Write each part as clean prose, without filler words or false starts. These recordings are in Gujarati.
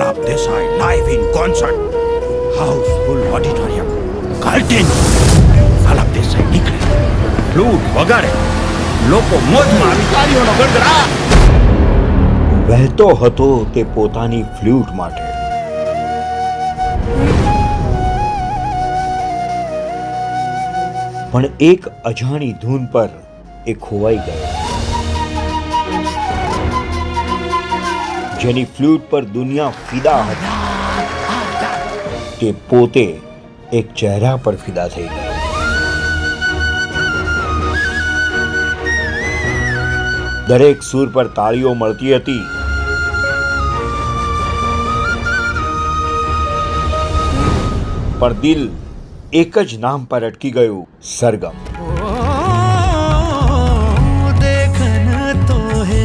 Alap Desai live in concert, Housefull auditorium, curtain. Alap Desai નીકળે, ફ્લૂટ વગાડે, લોકો મોજમાં આવી તાળીઓનો ગડગડાટ. વહેતો હતો તે પોતાની ફ્લૂટ માટે. પણ એક અજાણી ધૂન પર એ ખોવાઈ ગયો. જેની ફ્લૂટ પર દુનિયા ફિદા હતી, તે પોતે એક ચહેરા પર ફિદા થઈ ગયો. દરેક સૂર પર તાળીઓ મળતી હતી, પણ દિલ એક જ નામ પર અટકી ગયું, સરગમ. देखन तो है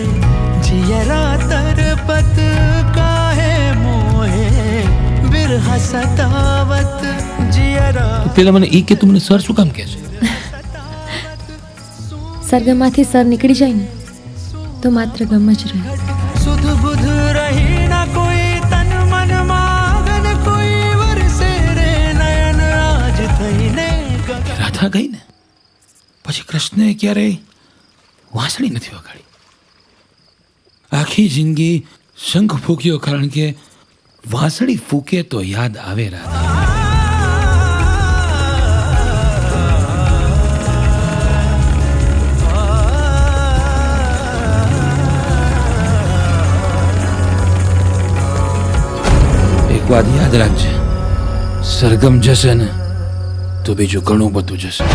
जियरा तरपत काहे मोहे बिरहा सतावत जियरा. પેલા મને ઈ કે તું મને સર શું કામ કહે છે? સરગમમાંથી સર નીકળી જાય ને તો માત્ર ગમ જ રહે. सुध बुध रही ना कोई तन मन मागन कोई वरसे रे नयन आज थईने રાધા ગઈ ને પછી કૃષ્ણએ ક્યારેય વાંસળી નથી વગાડી. આખી જિંદગી શંખ ફૂક્યો, કારણ કે વાંસળી ફૂકે તો યાદ આવે રાધા. એક વાત યાદ રાખજે, સરગમ જશે ને તો બીજું ઘણું બધું જશે.